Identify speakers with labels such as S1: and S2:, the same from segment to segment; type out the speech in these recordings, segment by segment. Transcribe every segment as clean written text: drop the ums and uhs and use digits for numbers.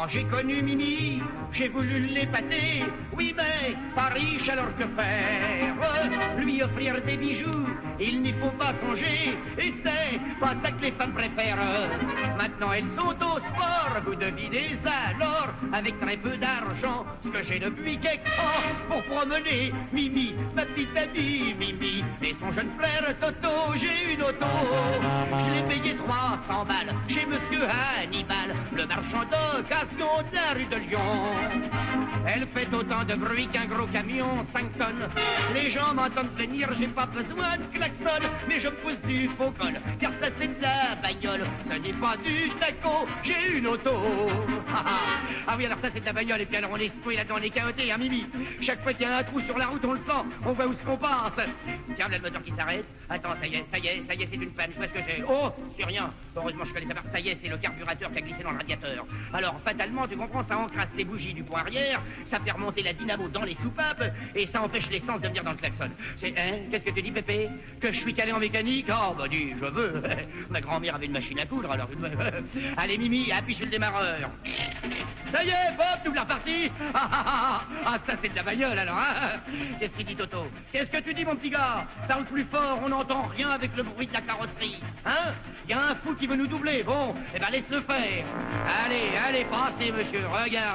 S1: Oh, j'ai connu Mimi, j'ai voulu l'épater. Oui, mais pas riche, alors que faire? Lui offrir des bijoux, il n'y faut pas songer. Et c'est pas ça que les femmes préfèrent. Maintenant, elles sont au sport, vous devinez alors, avec très peu d'argent, ce que j'ai depuis quelque temps pour promener Mimi, ma petite amie Mimi, et son jeune frère Toto. J'ai une auto, je l'ai payé 300 balles chez Monsieur Hannibal, le marchand d'occasion de la rue de Lyon. Elle fait autant de bruit qu'un gros camion, 5 tonnes. Les gens m'entendent venir, j'ai pas besoin de klaxon, mais je pousse du faux col, car ça c'est de la bagnole, ce n'est pas du taco, j'ai une auto. Ah oui, alors ça c'est de la bagnole, et puis alors on est secoué là-dedans, on est chaoté, hein Mimi. Chaque fois qu'il y a un trou sur la route, on le sent, on voit où ce qu'on passe. Tiens, là le moteur qui s'arrête. Attends, ça y est, c'est une panne, je vois ce que j'ai. Oh, c'est rien. Heureusement, je connais ta marque, ça y est, c'est le carburateur qui a glissé dans le radiateur. Alors, fatalement, tu comprends, ça encrasse les bougies du pont arrière, ça fait remonter la dynamo dans les soupapes, et ça empêche l'essence de venir dans le klaxon. C'est, hein, qu'est-ce que tu dis, Pépé? Que je suis calé en mécanique? Oh, bah dis, je veux. Ma grand-mère avait une machine à coudre, alors... Allez, Mimi, appuie sur le démarreur. Ça y est, Bob, nous la reparti. Ah, ça c'est de la bagnole alors, hein. Qu'est-ce qu'il dit, Toto? Qu'est-ce que tu dis, mon petit gars? Parle plus fort, on n'entend rien avec le bruit de la carrosserie. Hein? Il y a un fou qui veut nous doubler, bon, eh ben laisse-le faire. Allez, passez, monsieur,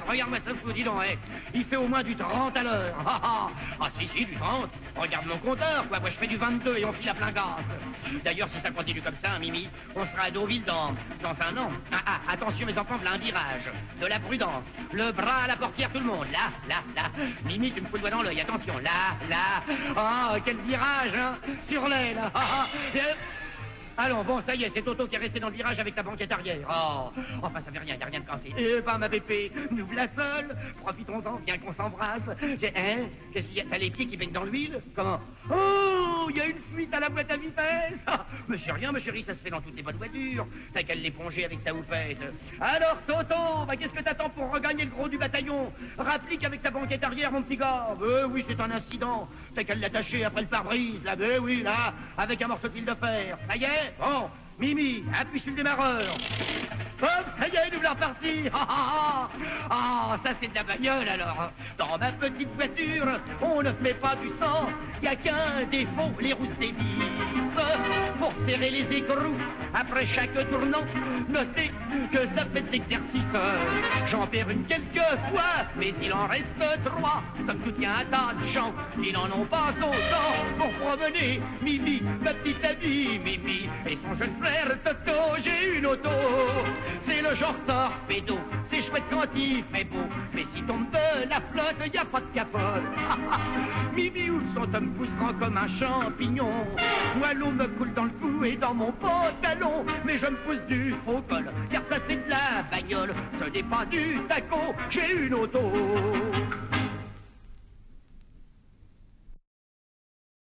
S1: regarde-moi ce fou, dis donc, hein. Il fait au moins du 30 à l'heure. Ah, si, du 30. Regarde mon compteur, quoi, moi je fais du 22 et on file à plein gaz. D'ailleurs, si ça continue comme ça, Mimi, on sera à Deauville dans un an. Attention, mes enfants, voilà un virage. De la prudence. Le bras à la portière, tout le monde. Là. Mimi, tu me fous le doigt dans l'œil. Attention, là. Oh, quel virage, hein. Sur l'aile. Allons, bon, ça y est, c'est Toto qui est resté dans le virage avec la banquette arrière. Oh, enfin, ça fait rien, y a rien de cassé. Eh ben, ma bébé, nous voilà seuls. Profitons-en, bien qu'on s'embrasse. Hein? Qu'est-ce qu'il y a? T'as les pieds qui baignent dans l'huile? Comment? Oh, il y a une fuite à la boîte à vitesse. Mais c'est rien, ma chérie, ça se fait dans toutes les bonnes voitures. T'as qu'à l'éponger avec ta houppette. Alors, Toto, bah, qu'est-ce que t'attends pour regagner le gros du bataillon? Rapplique avec ta banquette arrière, mon petit gars. Oui, c'est un incident. T'as qu'à l'attacher après le pare-brise, là. Oui, là, avec un morceau de fil de fer. Ça y est? Bon, Mimi, appuie sur le démarreur. Hop, ça y est, nous voilà repartis. Ça c'est de la bagnole alors. Dans ma petite voiture, on ne fait pas du sang. Y a qu'un défaut, les roues se dévissent. Pour serrer les écrous, après chaque tournant, notez que ça fait de l'exercice. J'en perds une quelquefois, mais il en reste 3. Somme toute, y a un tas de gens qui n'en ont pas autant pour promener Mimi, ma petite amie Mimi, et son jeune frère Toto. J'ai une auto, c'est le genre torpedo, c'est chouette quand il fait beau, mais si tombe de la flotte, y a pas de capote. Mimi ou son homme pousse grand comme un champignon. Moi l'eau me coule dans le cou et dans mon pantalon, mais je me pousse du faux col, car ça c'est de la bagnole, ce n'est pas du taco, j'ai une auto.